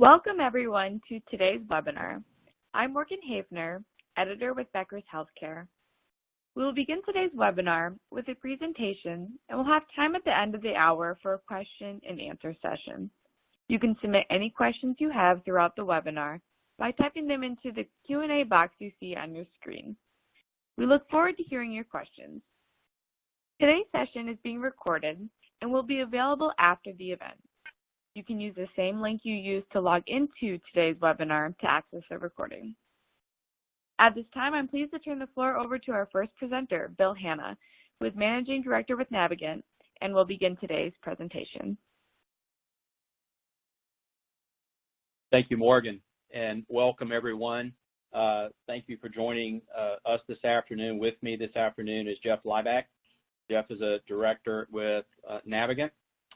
Welcome everyone to today's webinar. I'm Morgan Havner, editor with Becker's Healthcare. We will begin today's webinar with a presentation and we'll have time at the end of the hour for a question and answer session. You can submit any questions you have throughout the webinar by typing them into the Q&A box you see on your screen. We look forward to hearing your questions. Today's session is being recorded and will be available after the event. You can use the same link you used to log into today's webinar to access the recording. At this time, I'm pleased to turn the floor over to our first presenter, Bill Hanna, who is Managing Director with Navigant, and will begin today's presentation. Thank you, Morgan, and welcome everyone. Thank you for joining us this afternoon. With me this afternoon is Jeff Lieback. Jeff is a director with Navigant,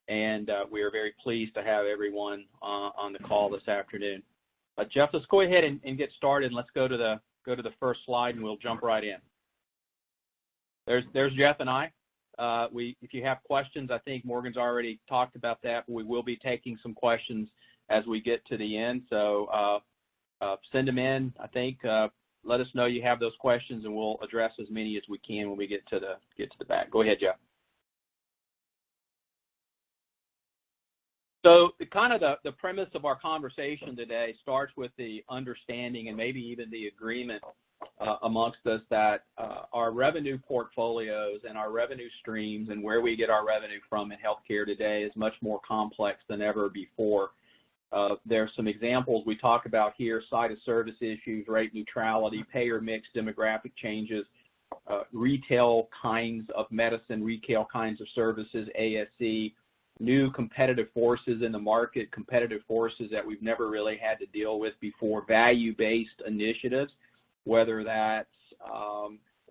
and we are very pleased to have everyone on the call this afternoon. Jeff, let's go ahead and get started. Let's go to the first slide, and we'll jump right in. There's Jeff and I. If you have questions, I think Morgan's already talked about that, but we will be taking some questions as we get to the end. So send them in. I think let us know you have those questions, and we'll address as many as we can when we get to the back. Go ahead, Jeff. So the premise of our conversation today starts with the understanding and maybe even the agreement amongst us that our revenue portfolios and our revenue streams and where we get our revenue from in healthcare today is much more complex than ever before. There are some examples we talk about here: site of service issues, rate neutrality, payer mix, demographic changes, retail kinds of medicine, retail kinds of services, ASC, new competitive forces in the market, competitive forces that we've never really had to deal with before, value-based initiatives, whether that's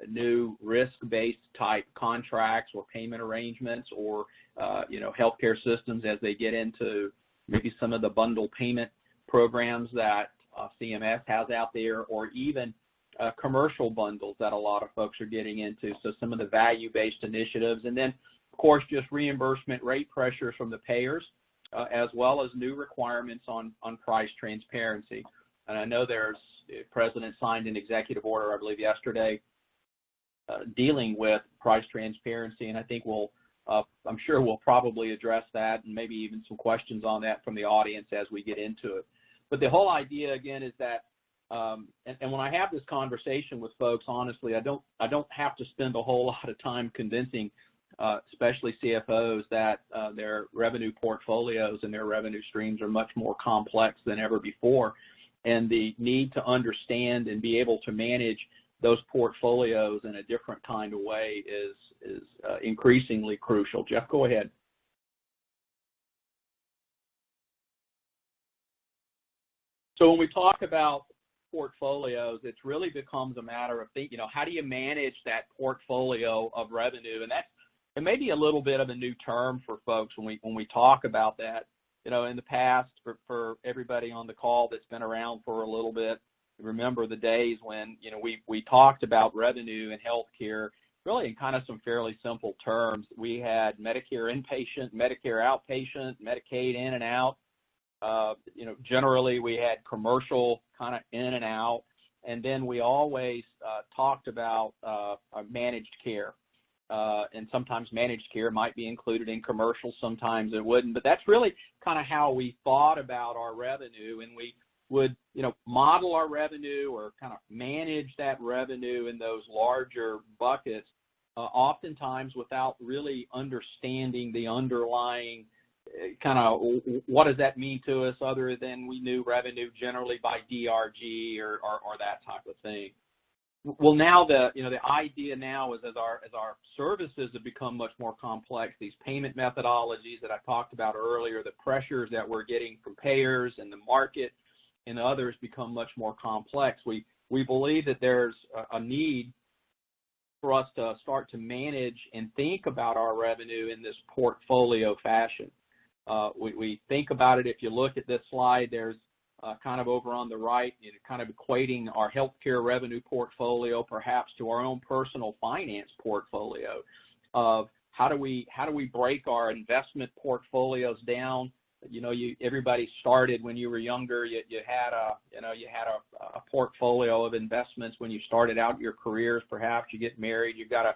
new risk-based type contracts or payment arrangements, or healthcare systems as they get into maybe some of the bundle payment programs that CMS has out there, or even commercial bundles that a lot of folks are getting into. So some of the value-based initiatives, and then of course, just reimbursement rate pressures from the payers, as well as new requirements on price transparency. And I know the President signed an executive order, I believe yesterday, dealing with price transparency, and I think I'm sure we'll probably address that and maybe even some questions on that from the audience as we get into it. But the whole idea, again, is that, and when I have this conversation with folks, honestly, I don't have to spend a whole lot of time convincing especially CFOs that their revenue portfolios and their revenue streams are much more complex than ever before, and the need to understand and be able to manage those portfolios in a different kind of way is increasingly crucial. Jeff, go ahead. So when we talk about portfolios, it really becomes a matter of thinking, how do you manage that portfolio of revenue? And that's it may be a little bit of a new term for folks when we talk about that. In the past, for everybody on the call that's been around for a little bit, remember the days when we talked about revenue in healthcare really in kind of some fairly simple terms. We had Medicare inpatient, Medicare outpatient, Medicaid in and out. Generally we had commercial kind of in and out, and then we always talked about managed care. And sometimes managed care might be included in commercial, sometimes it wouldn't. But that's really kind of how we thought about our revenue, and we would, model our revenue or kind of manage that revenue in those larger buckets, oftentimes without really understanding the underlying kind of what does that mean to us, other than we knew revenue generally by DRG or that type of thing. Well, now the idea now is as our services have become much more complex, these payment methodologies that I talked about earlier, the pressures that we're getting from payers and the market and others become much more complex. We believe that there's a need for us to start to manage and think about our revenue in this portfolio fashion. We think about it, if you look at this slide, there's kind of over on the right, kind of equating our healthcare revenue portfolio perhaps to our own personal finance portfolio of how do we break our investment portfolios down everybody started when you were younger. You had a portfolio of investments when you started out your careers. Perhaps you get married, you've got a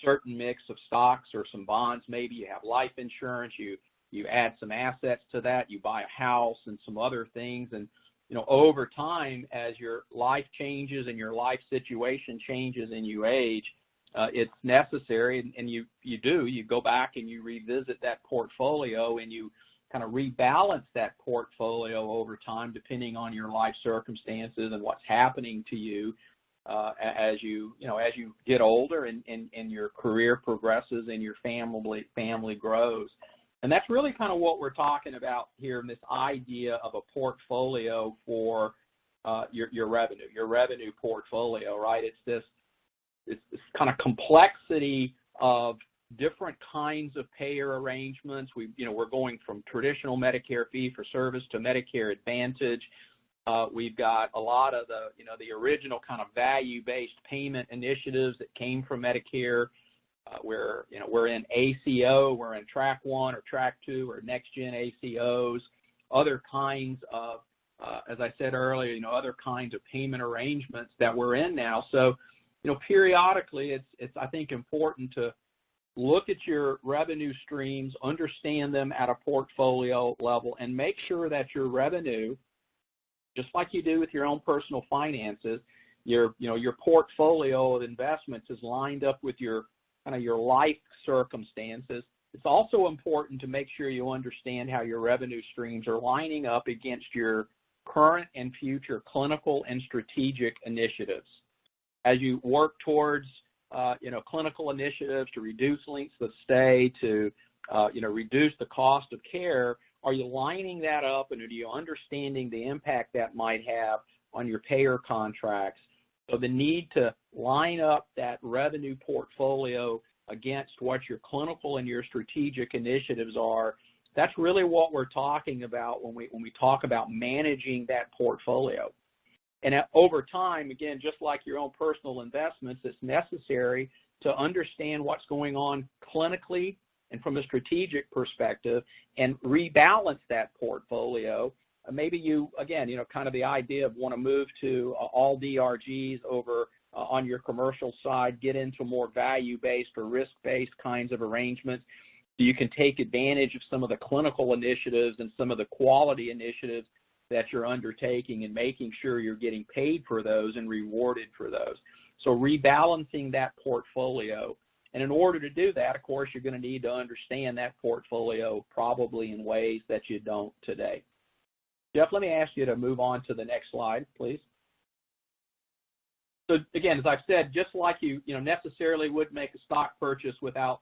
certain mix of stocks or some bonds. Maybe you have life insurance. You add some assets to that. You buy a house and some other things. And over time, as your life changes and your life situation changes and you age, it's necessary, and you go back and you revisit that portfolio and you kind of rebalance that portfolio over time, depending on your life circumstances and what's happening to you as you get older and your career progresses and your family grows. And that's really kind of what we're talking about here in this idea of a portfolio for your revenue portfolio, right? It's this kind of complexity of different kinds of payer arrangements. We're going from traditional Medicare fee-for-service to Medicare Advantage. We've got a lot of the original kind of value-based payment initiatives that came from Medicare. We're in ACO, we're in Track 1 or Track 2 or Next-Gen ACOs, other kinds of, as I said earlier, other kinds of payment arrangements that we're in now. So, periodically it's I think important to look at your revenue streams, understand them at a portfolio level, and make sure that your revenue, just like you do with your own personal finances, your portfolio of investments is lined up with your life circumstances. It's also important to make sure you understand how your revenue streams are lining up against your current and future clinical and strategic initiatives. As you work towards clinical initiatives to reduce lengths of stay, to reduce the cost of care, are you lining that up, and are you understanding the impact that might have on your payer contracts? So the need to line up that revenue portfolio against what your clinical and your strategic initiatives are, that's really what we're talking about when we talk about managing that portfolio. And over time, again, just like your own personal investments, it's necessary to understand what's going on clinically and from a strategic perspective and rebalance that portfolio. Maybe you, again, kind of the idea of want to move to all DRGs over on your commercial side, get into more value-based or risk-based kinds of arrangements so you can take advantage of some of the clinical initiatives and some of the quality initiatives that you're undertaking and making sure you're getting paid for those and rewarded for those. So rebalancing that portfolio. And in order to do that, of course, you're going to need to understand that portfolio probably in ways that you don't today. Jeff, let me ask you to move on to the next slide, please. So again, as I've said, just like you necessarily would make a stock purchase without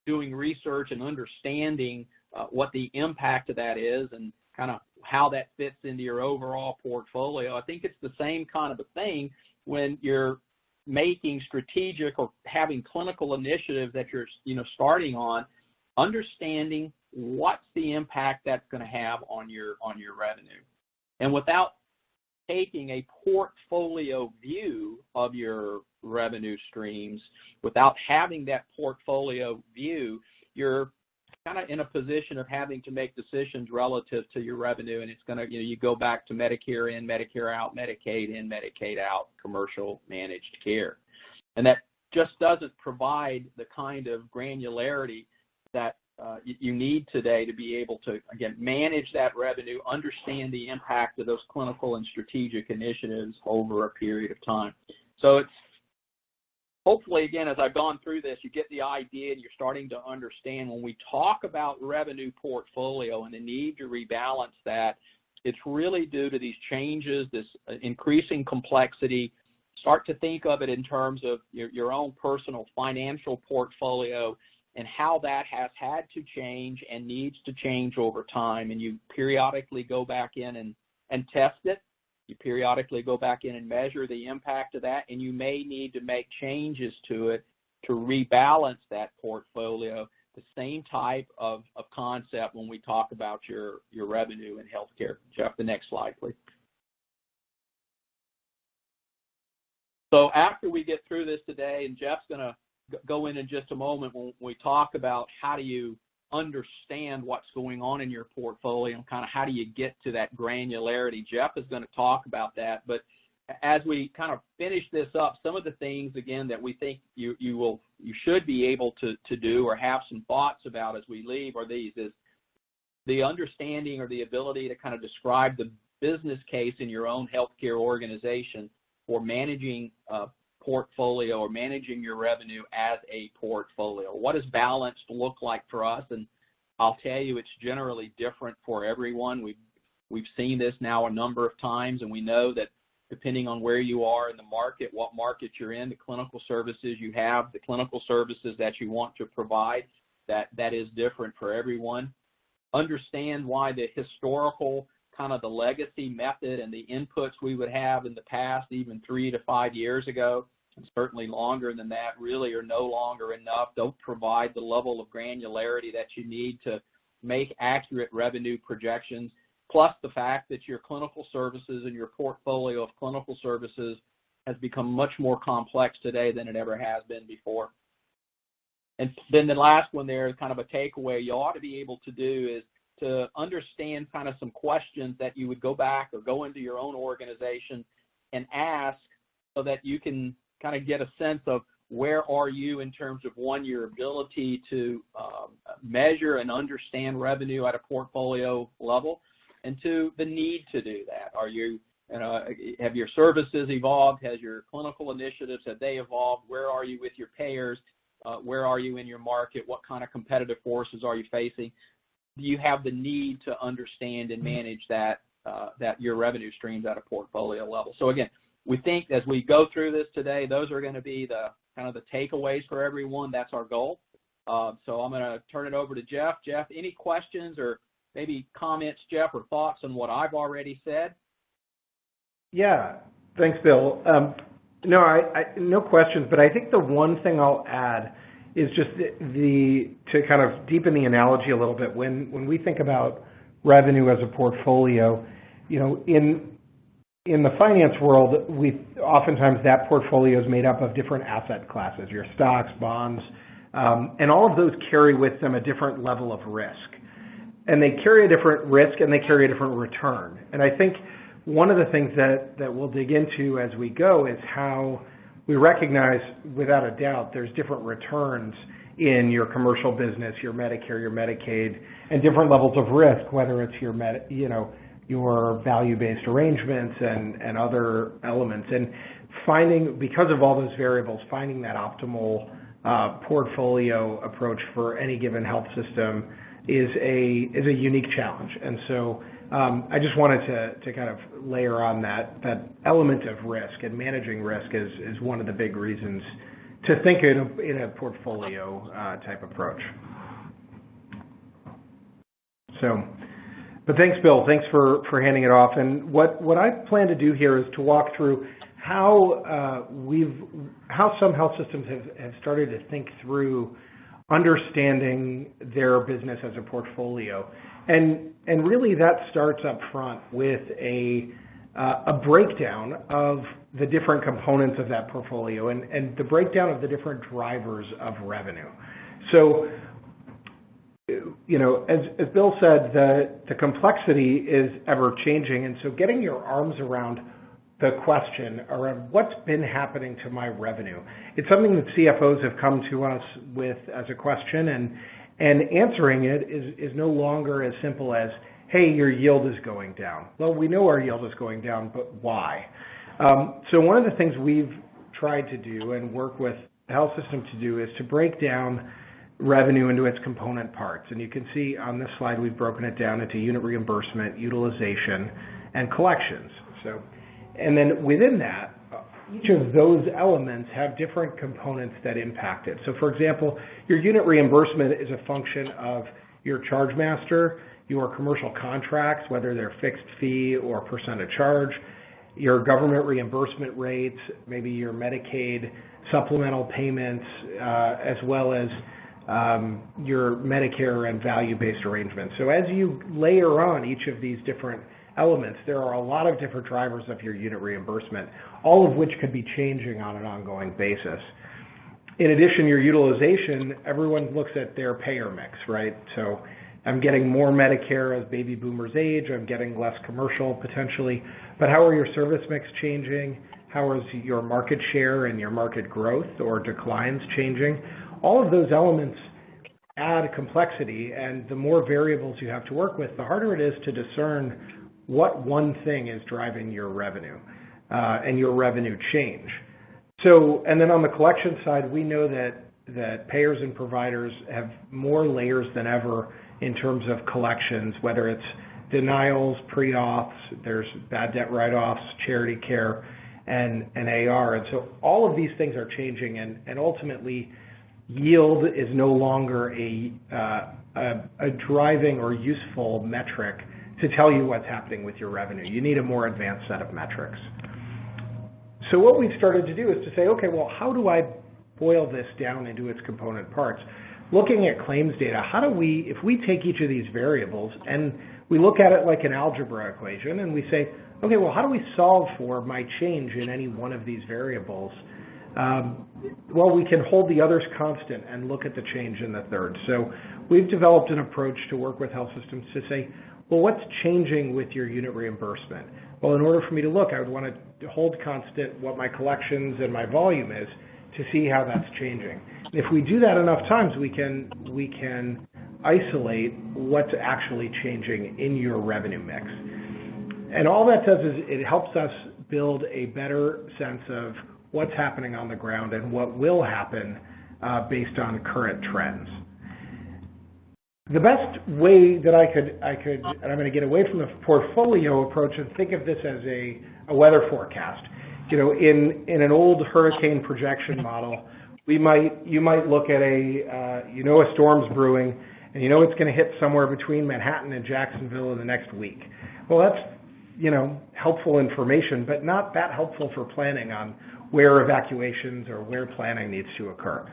doing research and understanding what the impact of that is and kind of how that fits into your overall portfolio, I think it's the same kind of a thing when you're making strategic or having clinical initiatives that you're starting on, understanding what's the impact that's going to have on your revenue. And without taking a portfolio view of your revenue streams, without having that portfolio view, you're kind of in a position of having to make decisions relative to your revenue, and it's going to, you go back to Medicare in, Medicare out, Medicaid in, Medicaid out, commercial managed care. And that just doesn't provide the kind of granularity that you need today to be able to, again, manage that revenue, understand the impact of those clinical and strategic initiatives over a period of time. So it's hopefully, again, as I've gone through this, you get the idea and you're starting to understand when we talk about revenue portfolio and the need to rebalance that, it's really due to these changes, this increasing complexity. Start to think of it in terms of your own personal financial portfolio and how that has had to change and needs to change over time. And you periodically go back in and test it. You periodically go back in and measure the impact of that, and you may need to make changes to it to rebalance that portfolio, the same type of concept when we talk about your revenue in healthcare. Jeff, the next slide, please. So after we get through this today, and Jeff's going to go in just a moment when we talk about how do you understand what's going on in your portfolio and kind of how do you get to that granularity. Jeff is going to talk about that, but as we kind of finish this up, some of the things, again, that we think you should be able to do or have some thoughts about as we leave are these, is the understanding or the ability to kind of describe the business case in your own healthcare organization for managing a portfolio or managing your revenue as a portfolio. What does balanced look like for us? And I'll tell you, it's generally different for everyone. We've seen this now a number of times, and we know that depending on where you are in the market, what market you're in, the clinical services you have, the clinical services that you want to provide, that is different for everyone. Understand why the historical, kind of the legacy method and the inputs we would have in the past, even 3 to 5 years ago, and certainly longer than that, really are no longer enough, don't provide the level of granularity that you need to make accurate revenue projections, plus the fact that your clinical services and your portfolio of clinical services has become much more complex today than it ever has been before. And then the last one there, kind of a takeaway you ought to be able to do, is to understand kind of some questions that you would go back or go into your own organization and ask so that you can kind of get a sense of where are you in terms of, one, your ability to measure and understand revenue at a portfolio level, and two, the need to do that. Are you, have your services evolved? Has your clinical initiatives, have they evolved? Where are you with your payers? Where are you in your market? What kind of competitive forces are you facing? Do you have the need to understand and manage that your revenue streams at a portfolio level? So again, we think as we go through this today, those are going to be the kind of the takeaways for everyone. That's our goal. So I'm going to turn it over to Jeff. Jeff, any questions or maybe comments, Jeff, or thoughts on what I've already said? Yeah, thanks, Bill. No questions, but I think the one thing I'll add is just to kind of deepen the analogy a little bit. When we think about revenue as a portfolio, in the finance world, oftentimes that portfolio is made up of different asset classes, your stocks, bonds, and all of those carry with them a different level of risk. And they carry a different risk and they carry a different return. And I think one of the things that we'll dig into as we go is how we recognize, without a doubt, there's different returns in your commercial business, your Medicare, your Medicaid, and different levels of risk, whether it's your value-based arrangements and other elements. And because of all those variables, finding that optimal portfolio approach for any given health system is a unique challenge. And so I just wanted to kind of layer on that element of risk, and managing risk is one of the big reasons to think in a portfolio type approach. So, but thanks, Bill. Thanks for handing it off. And what I plan to do here is to walk through how some health systems have started to think through understanding their business as a portfolio. And really that starts up front with a breakdown of the different components of that portfolio and the breakdown of the different drivers of revenue. So, as Bill said, the complexity is ever changing. And so getting your arms around the question around what's been happening to my revenue. It's something that CFOs have come to us with as a question, and answering it is no longer as simple as, hey, your yield is going down. Well, we know our yield is going down, but why? So one of the things we've tried to do and work with the health system to do is to break down revenue into its component parts. And you can see on this slide we've broken it down into unit reimbursement, utilization, and collections. And then within that, each of those elements have different components that impact it. So for example, your unit reimbursement is a function of your charge master, your commercial contracts, whether they're fixed fee or percentage charge, your government reimbursement rates, maybe your Medicaid supplemental payments, as well as your Medicare and value-based arrangements. So as you layer on each of these different elements, there are a lot of different drivers of your unit reimbursement, all of which could be changing on an ongoing basis. in addition, your utilization, everyone looks at their payer mix, right? So I'm getting more Medicare as baby boomers age. I'm getting less commercial potentially. But how are your service mix changing? How is your market share and your market growth or declines changing? All of those elements add complexity, and the more variables you have to work with, the harder it is to discern what one thing is driving your revenue and your revenue change. So, and then on the collection side, we know that payers and providers have more layers than ever in terms of collections, whether it's denials, pre-auths, there's bad debt write-offs, charity care, and AR. And so all of these things are changing, and ultimately yield is no longer a driving or useful metric to tell you what's happening with your revenue. You need a more advanced set of metrics. So what we've started to do is to say, okay, well, how do I boil this down into its component parts? Looking at claims data, how do we, if we take each of these variables and we look at it like an algebra equation and we say, okay, well, how do we solve for my change in any one of these variables? Well, we can hold the others constant and look at the change in the third. So we've developed an approach to work with health systems to say, well, what's changing with your unit reimbursement? Well, in order for me to look, I would want to hold constant what my collections and my volume is to see how that's changing. And if we do that enough times, we can isolate what's actually changing in your revenue mix. And all that does is it helps us build a better sense of what's happening on the ground and what will happen based on current trends. The best way that I could, and I'm going to get away from the portfolio approach and think of this as a weather forecast. You know, in an old hurricane projection model, you might look at a storm's brewing, and you know it's going to hit somewhere between Manhattan and Jacksonville in the next week. Well, that's, helpful information, but not that helpful for planning on where evacuations or where planning needs to occur.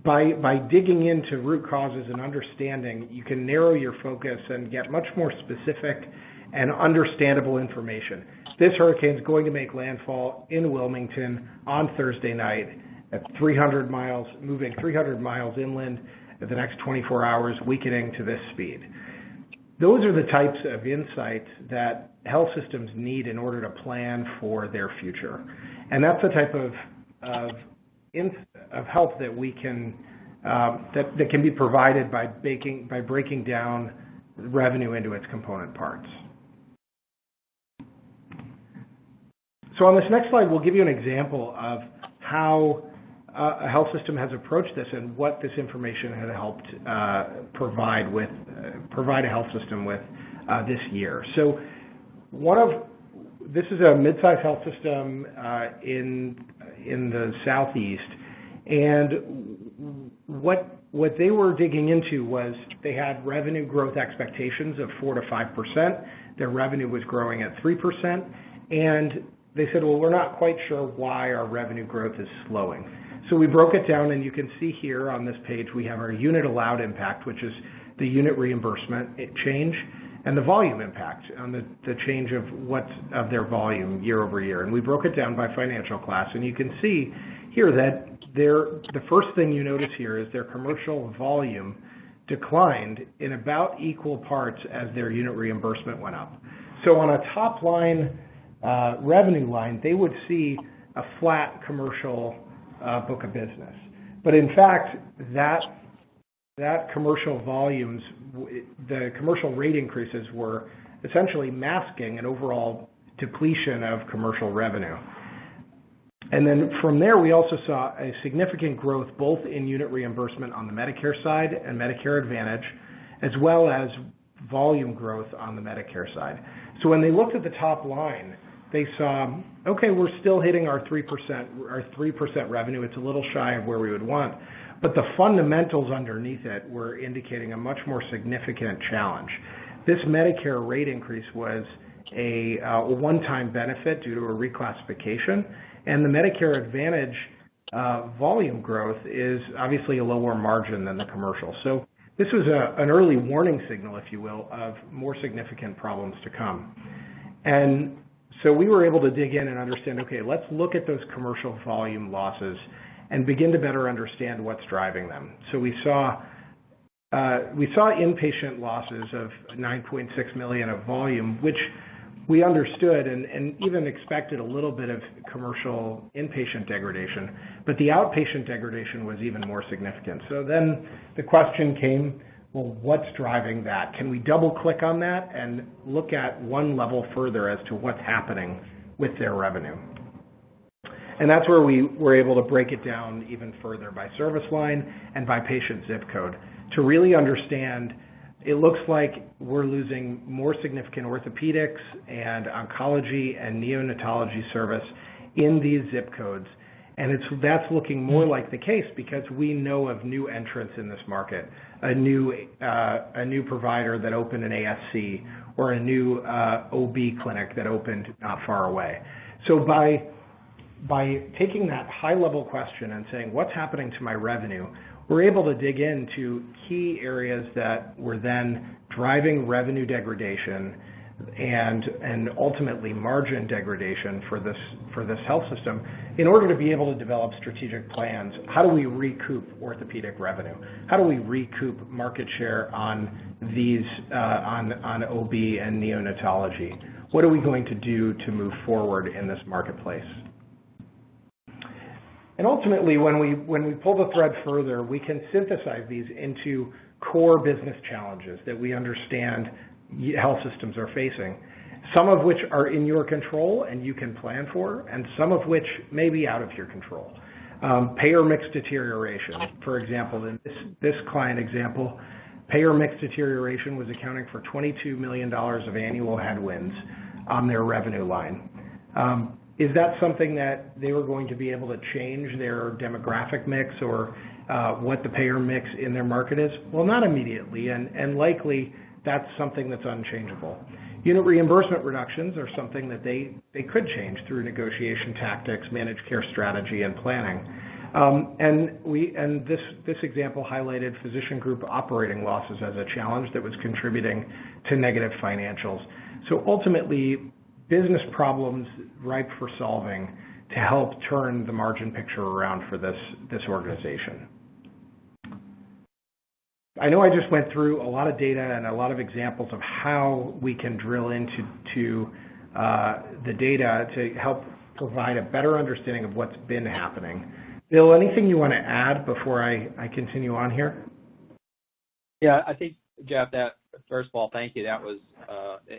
By digging into root causes and understanding, you can narrow your focus and get much more specific and understandable information. This hurricane is going to make landfall in Wilmington on Thursday night at 300 miles, moving 300 miles inland in the next 24 hours, weakening to this speed. Those are the types of insights that health systems need in order to plan for their future. And that's the type of help that we can that can be provided by breaking down revenue into its component parts. So on this next slide, we'll give you an example of how a health system has approached this and what this information had helped provide a health system with this year. So this is a mid-sized health system in the Southeast, and what they were digging into was they had revenue growth expectations of 4 to 5%. Their revenue was growing at 3%, and they said, well, we're not quite sure why our revenue growth is slowing. So we broke it down, and you can see here on this page we have our unit allowed impact, which is the unit reimbursement change, and the volume impact on the change of their volume year over year. And we broke it down by financial class, and you can see here that the first thing you notice here is their commercial volume declined in about equal parts as their unit reimbursement went up. So on a top line revenue line, they would see a flat commercial book of business. But in fact, that commercial volumes, the commercial rate increases were essentially masking an overall depletion of commercial revenue. And then from there, we also saw a significant growth both in unit reimbursement on the Medicare side and Medicare Advantage, as well as volume growth on the Medicare side. So when they looked at the top line, they saw, okay, we're still hitting our 3% revenue. It's a little shy of where we would want. But the fundamentals underneath it were indicating a much more significant challenge. This Medicare rate increase was a one-time benefit due to a reclassification, and the Medicare Advantage volume growth is obviously a lower margin than the commercial. So this was an early warning signal, if you will, of more significant problems to come. And so we were able to dig in and understand, okay, let's look at those commercial volume losses and begin to better understand what's driving them. So we saw inpatient losses of 9.6 million of volume, which we understood and even expected a little bit of commercial inpatient degradation, but the outpatient degradation was even more significant. So then the question came, well, what's driving that? Can we double click on that and look at one level further as to what's happening with their revenue? And that's where we were able to break it down even further by service line and by patient zip code to really understand. It looks like we're losing more significant orthopedics and oncology and neonatology service in these zip codes. And that's looking more like the case because we know of new entrants in this market, a new provider that opened an ASC or a new OB clinic that opened not far away. So by taking that high-level question and saying, what's happening to my revenue, we're able to dig into key areas that were then driving revenue degradation and ultimately margin degradation for this health system in order to be able to develop strategic plans. How do we recoup orthopedic revenue? How do we recoup market share on these on OB and neonatology? What are we going to do to move forward in this marketplace? And ultimately, when we pull the thread further, we can synthesize these into core business challenges that we understand health systems are facing, some of which are in your control and you can plan for, and some of which may be out of your control. Payer mix deterioration, for example, in this client example, payer mix deterioration was accounting for $22 million of annual headwinds on their revenue line. Is that something that they were going to be able to change their demographic mix or what the payer mix in their market is? Well, not immediately, and likely that's something that's unchangeable. Unit reimbursement reductions are something that they could change through negotiation tactics, managed care strategy, and planning. And this example highlighted physician group operating losses as a challenge that was contributing to negative financials. So ultimately, business problems ripe for solving to help turn the margin picture around for this organization. I know I just went through a lot of data and a lot of examples of how we can drill into the data to help provide a better understanding of what's been happening. Bill, anything you want to add before I continue on here? Yeah, I think, Jeff, that first of all, thank you. That was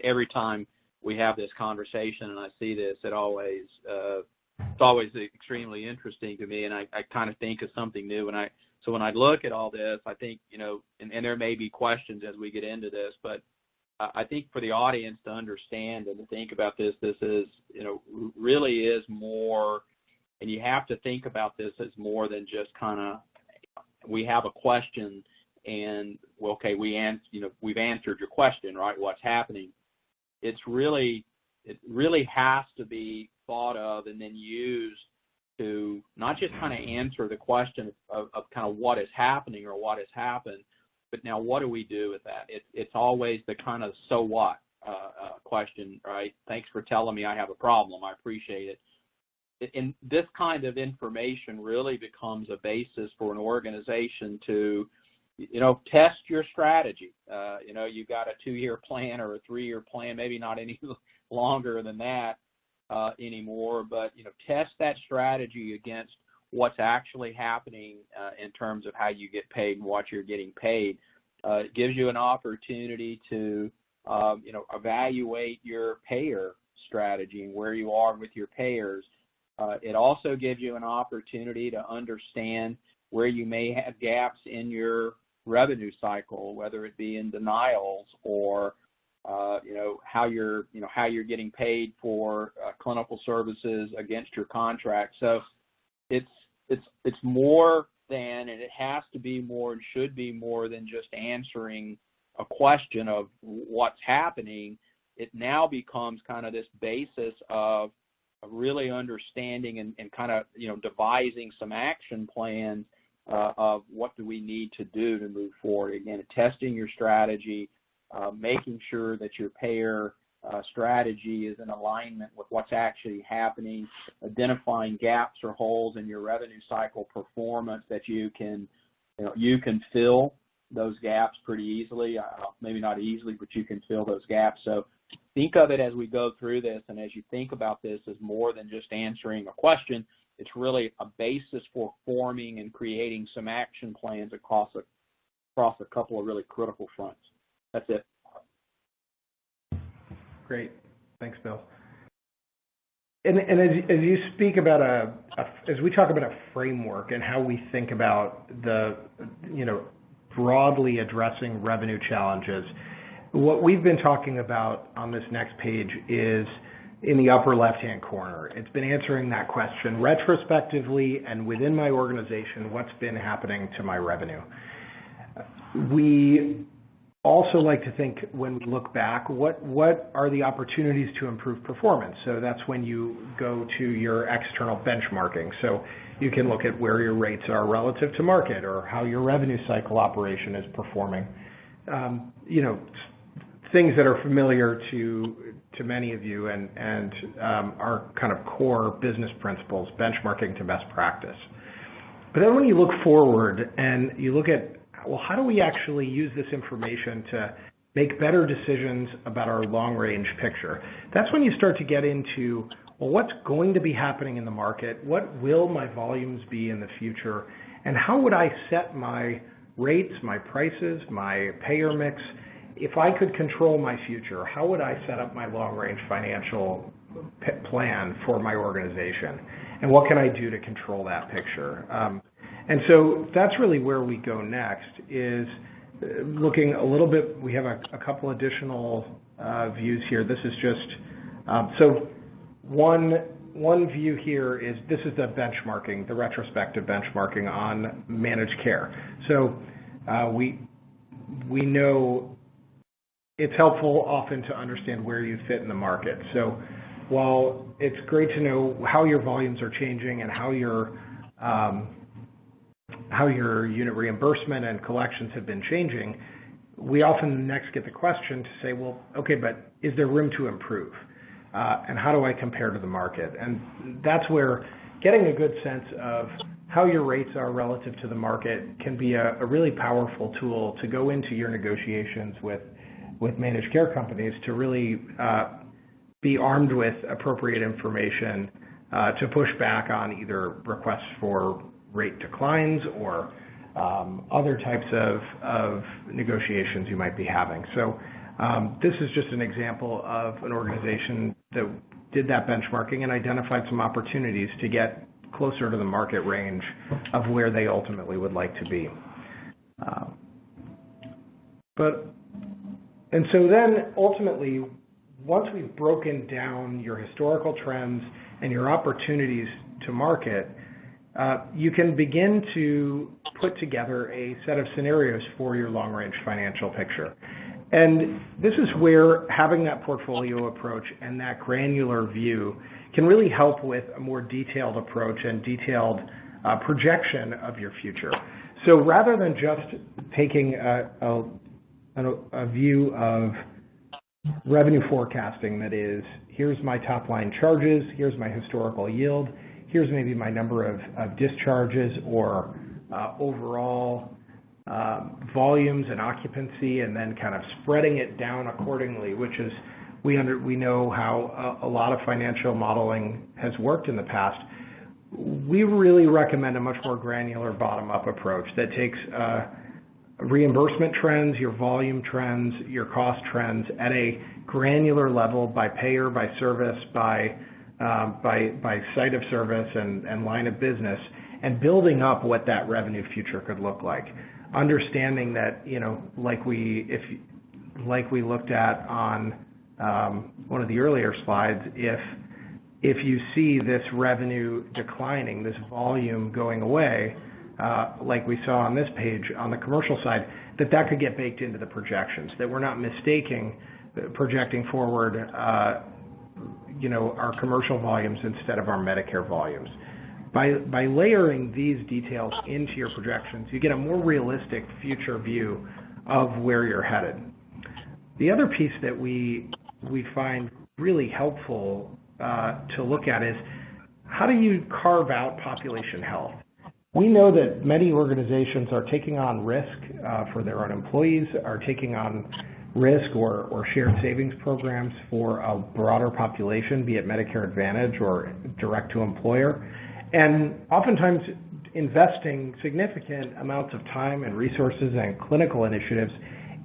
every time we have this conversation and I see this, it's always extremely interesting to me, and I kind of think of something new. So when I look at all this, I think, and there may be questions as we get into this, but I think for the audience to understand and to think about this is, really is more, and you have to think about this as more than just kind of, we have a question and, well, okay, we've answered your question, right? What's happening? It really has to be thought of and then used to not just kind of answer the question of kind of what is happening or what has happened, but now what do we do with that? It's always the kind of so what question, right? Thanks for telling me I have a problem. I appreciate it. And this kind of information really becomes a basis for an organization to, test your strategy. You've got a 2-year plan or a 3-year plan, maybe not any longer than that anymore, but, test that strategy against what's actually happening in terms of how you get paid and what you're getting paid. It gives you an opportunity to, evaluate your payer strategy and where you are with your payers. It also gives you an opportunity to understand where you may have gaps in your revenue cycle, whether it be in denials or how you're getting paid for clinical services against your contract. So it's more than, and it has to be more and should be more than just answering a question of what's happening. It now becomes kind of this basis of really understanding and kind of devising some action plans of what do we need to do to move forward. Again, testing your strategy, making sure that your payer strategy is in alignment with what's actually happening, identifying gaps or holes in your revenue cycle performance that you can fill those gaps pretty easily. Maybe not easily, but you can fill those gaps. So think of it as we go through this, and as you think about this as more than just answering a question, it's really a basis for forming and creating some action plans across a couple of really critical fronts. That's it. Great. Thanks, Bill. And as you speak about as we talk about a framework and how we think about broadly addressing revenue challenges, what we've been talking about on this next page is in the upper left-hand corner. It's been answering that question retrospectively and within my organization, what's been happening to my revenue. We also like to think when we look back, what are the opportunities to improve performance? So that's when you go to your external benchmarking. So you can look at where your rates are relative to market or how your revenue cycle operation is performing. Things that are familiar to many of you and are kind of core business principles, benchmarking to best practice. But then when you look forward and you look at, well, how do we actually use this information to make better decisions about our long-range picture? That's when you start to get into, well, what's going to be happening in the market? What will my volumes be in the future? And how would I set my rates, my prices, my payer mix? If I could control my future, how would I set up my long-range financial plan for my organization? And what can I do to control that picture? And so that's really where we go next, is looking a little bit. We have a couple additional views here. This is just, so one view here is, this is the benchmarking, the retrospective benchmarking on managed care. So we know it's helpful often to understand where you fit in the market. So while it's great to know how your volumes are changing and how your unit reimbursement and collections have been changing, we often next get the question to say, well, okay, but is there room to improve? And how do I compare to the market? And that's where getting a good sense of how your rates are relative to the market can be a really powerful tool to go into your negotiations with managed care companies to really be armed with appropriate information to push back on either requests for rate declines or other types of negotiations you might be having. So this is just an example of an organization that did that benchmarking and identified some opportunities to get closer to the market range of where they ultimately would like to be. And so then ultimately, once we've broken down your historical trends and your opportunities to market, you can begin to put together a set of scenarios for your long-range financial picture. And this is where having that portfolio approach and that granular view can really help with a more detailed approach and detailed projection of your future. So rather than just taking a view of revenue forecasting, that is, here's my top line charges, here's my historical yield, here's maybe my number of discharges or overall volumes and occupancy, and then kind of spreading it down accordingly, which is, we know how a lot of financial modeling has worked in the past. We really recommend a much more granular bottom-up approach that takes reimbursement trends, your volume trends, your cost trends at a granular level by payer, by service, by site of service and line of business, and building up what that revenue future could look like. Understanding that, like we looked at on one of the earlier slides, if you see this revenue declining, this volume going away, like we saw on this page on the commercial side, that could get baked into the projections, that we're not projecting forward our commercial volumes instead of our Medicare volumes. By layering these details into your projections, you get a more realistic future view of where you're headed. The other piece that we we find really helpful to look at is how do you carve out population health? We know that many organizations are taking on risk for their own employees, are taking on risk or shared savings programs for a broader population, be it Medicare Advantage or direct to employer, and oftentimes investing significant amounts of time and resources and clinical initiatives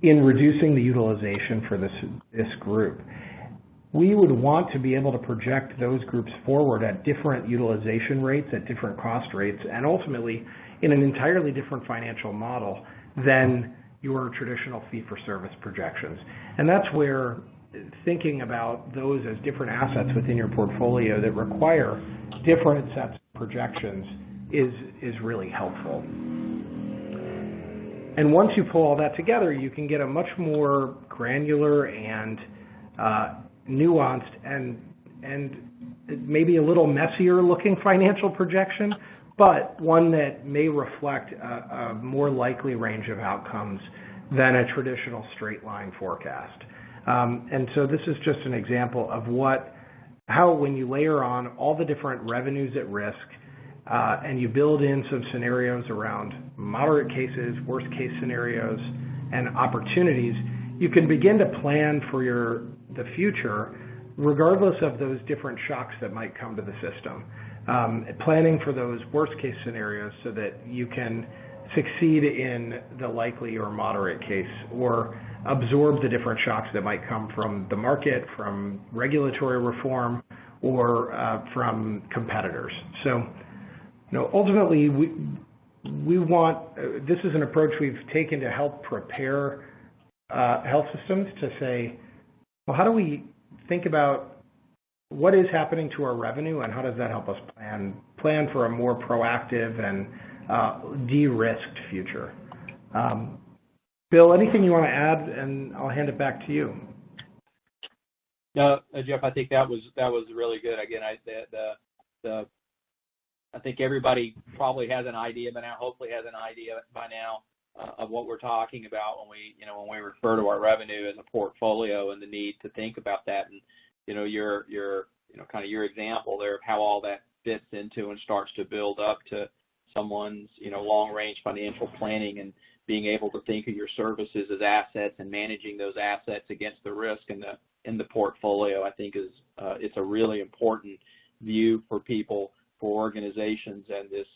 in reducing the utilization for this group. We would want to be able to project those groups forward at different utilization rates, at different cost rates, and ultimately in an entirely different financial model than your traditional fee-for-service projections. And that's where thinking about those as different assets within your portfolio that require different sets of projections is really helpful. And once you pull all that together, you can get a much more granular and nuanced and maybe a little messier looking financial projection, but one that may reflect a more likely range of outcomes than a traditional straight line forecast. And so this is just an example of how when you layer on all the different revenues at risk and you build in some scenarios around moderate cases, worst case scenarios, and opportunities, you can begin to plan for the future regardless of those different shocks that might come to the system. Planning for those worst case scenarios so that you can succeed in the likely or moderate case or absorb the different shocks that might come from the market, from regulatory reform, or from competitors. So, ultimately, we want, this is an approach we've taken to help prepare health systems to say, well, how do we think about what is happening to our revenue and how does that help us plan for a more proactive and de-risked future? Bill, anything you want to add, and I'll hand it back to you. No, Jeff, I think that was really good. Again, I think everybody probably has an idea by now, hopefully has an idea by now of what we're talking about when we refer to our revenue as a portfolio and the need to think about that. And your kind of your example there of how all that fits into and starts to build up to someone's long range financial planning and being able to think of your services as assets and managing those assets against the risk in the portfolio, I think is it's a really important view for people, for organizations, and this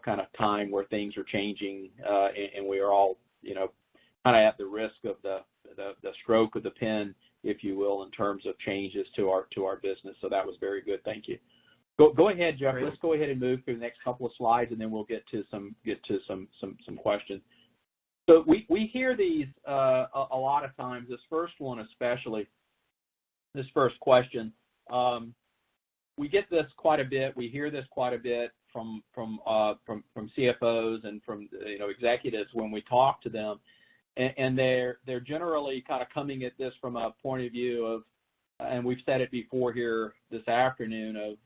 kind of time where things are changing and we are all kind of at the risk of the stroke of the pen, if you will, in terms of changes to our business. So that was very good. Thank you. Go ahead, Jeff. Great. Let's go ahead and move through the next couple of slides, and then we'll get to some questions. So we hear these a lot of times. This first one, especially, this first question, we get this quite a bit. We hear this quite a bit from CFOs and from executives when we talk to them, and they're generally kind of coming at this from a point of view of, and we've said it before here this afternoon, of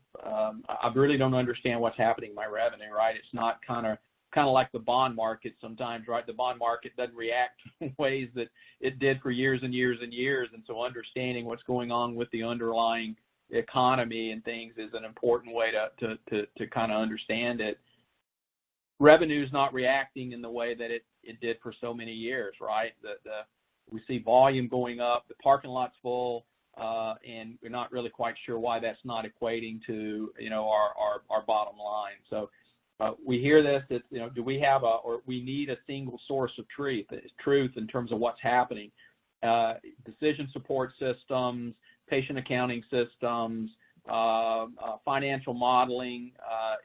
I really don't understand what's happening in my revenue, right? It's not kind of like the bond market sometimes, right? The bond market doesn't react in ways that it did for years and years and years, and so understanding what's going on with the underlying economy and things is an important way to kind of understand it. Revenue's not reacting in the way that it did for so many years, right? We see volume going up, the parking lot's full, and we're not really quite sure why that's not equating to our bottom line. So we hear this. It's, do we have or we need a single source of truth in terms of what's happening? Decision support systems, patient accounting systems, financial modeling,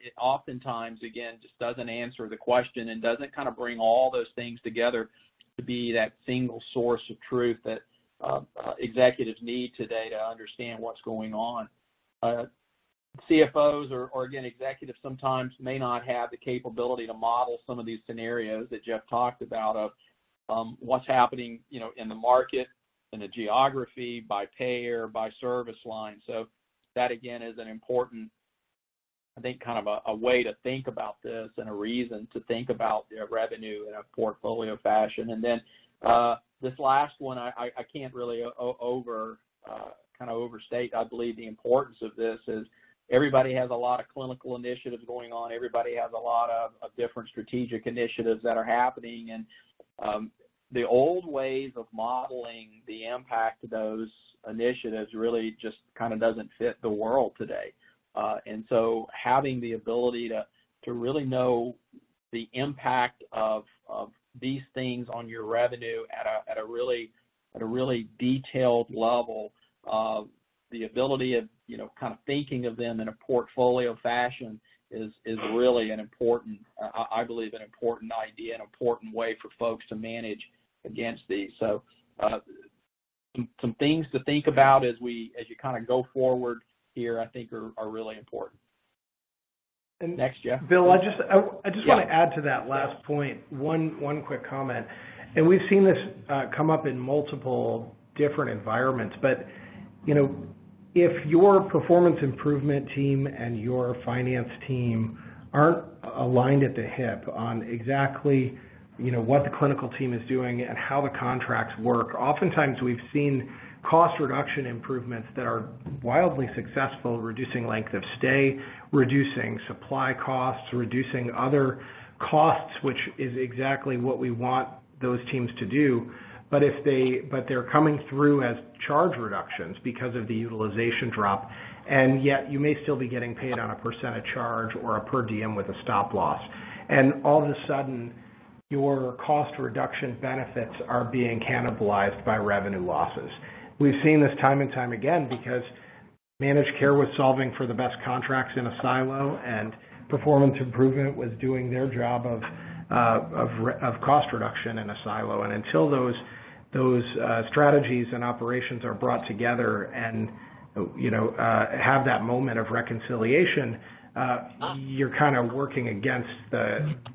it oftentimes, again, just doesn't answer the question and doesn't kind of bring all those things together to be that single source of truth that executives need today to understand what's going on. CFOs or again, executives sometimes may not have the capability to model some of these scenarios that Jeff talked about of what's happening, in the market, in the geography, by payer, by service line. So that, again, is an important, I think, kind of a way to think about this and a reason to think about revenue in a portfolio fashion. And then this last one, I can't really kind of overstate, I believe, the importance of this. Is everybody has a lot of clinical initiatives going on. Everybody has a lot of different strategic initiatives that are happening, and the old ways of modeling the impact of those initiatives really just kind of doesn't fit the world today. And so having the ability to really know the impact of these things on your revenue at a really detailed level, the ability of kind of thinking of them in a portfolio fashion is really an important, I believe, an important idea, an important way for folks to manage against these. So some things to think about as you kind of go forward here, I think are really important. And next, Jeff. Bill, I just want to add to that last point one quick comment. And we've seen this come up in multiple different environments, but if your performance improvement team and your finance team aren't aligned at the hip on exactly what the clinical team is doing and how the contracts work, oftentimes we've seen cost reduction improvements that are wildly successful, reducing length of stay, reducing supply costs, reducing other costs, which is exactly what we want those teams to do. But they're coming through as charge reductions because of the utilization drop, and yet you may still be getting paid on a percentage charge or a per diem with a stop loss. And all of a sudden, your cost reduction benefits are being cannibalized by revenue losses. We've seen this time and time again because managed care was solving for the best contracts in a silo, and performance improvement was doing their job of cost reduction in a silo. And until those strategies and operations are brought together and have that moment of reconciliation, you're kind of working against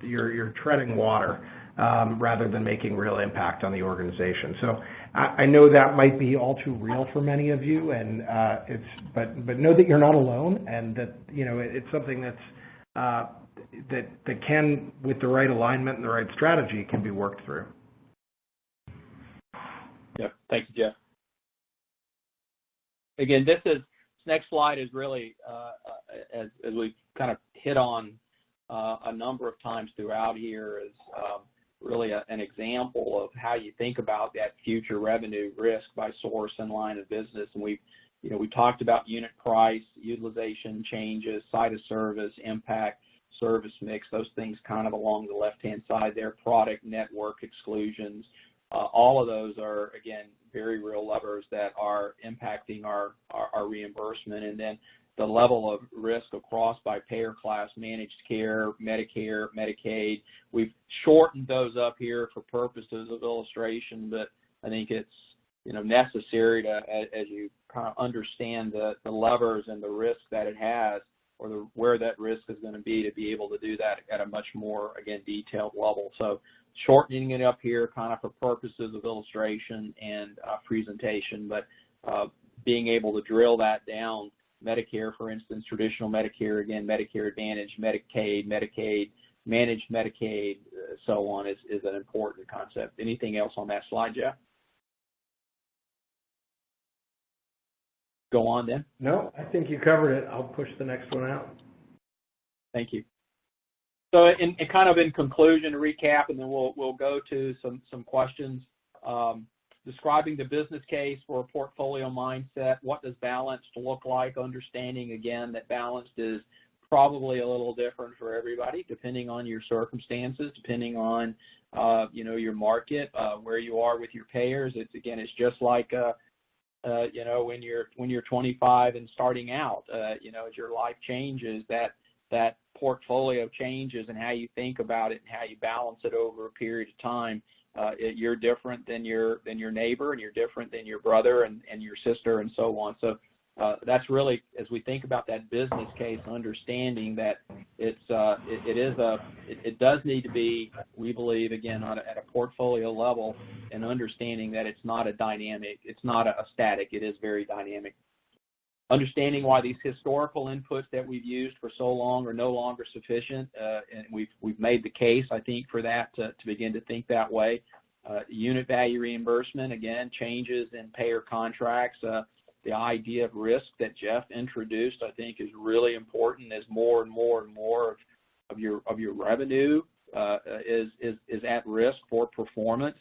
you're treading water rather than making real impact on the organization. So I know that might be all too real for many of you, and but know that you're not alone, and that it's something that's that can, with the right alignment and the right strategy, can be worked through. Yeah, thank you, Jeff. Again, this next slide is really, as we kind of hit on a number of times throughout here, is really an example of how you think about that future revenue risk by source and line of business. And we talked about unit price, utilization changes, site of service, impact, service mix, those things kind of along the left-hand side there, product network exclusions. All of those are, again, very real levers that are impacting our reimbursement. And then the level of risk across by payer class, managed care, Medicare, Medicaid. We've shortened those up here for purposes of illustration, but I think it's necessary to, as you kind of understand the levers and the risk that it has, or where that risk is going to be able to do that at a much more, again, detailed level. So shortening it up here kind of for purposes of illustration and presentation, but being able to drill that down, Medicare, for instance, traditional Medicare, again, Medicare Advantage, Medicaid, Medicaid, managed Medicaid, so on, is an important concept. Anything else on that slide, Jeff? Go on then. No, I think you covered it. I'll push the next one out. Thank you. So in conclusion, to recap, and then we'll go to some questions. Describing the business case for a portfolio mindset. What does balanced look like? Understanding, again, that balanced is probably a little different for everybody, depending on your circumstances, depending on your market, where you are with your payers. It's just like when you're 25 and starting out, as your life changes, that portfolio changes, and how you think about it and how you balance it over a period of time. You're different than your neighbor, and you're different than your brother and your sister, and so on. So that's really, as we think about that business case, understanding that it does need to be, we believe, again, at a portfolio level, and understanding that it's not a static, it is very dynamic. Understanding why these historical inputs that we've used for so long are no longer sufficient, and we've made the case, I think, for that to begin to think that way. Unit value reimbursement, again, changes in payer contracts, the idea of risk that Jeff introduced, I think, is really important as more and more and more of your revenue is at risk for performance,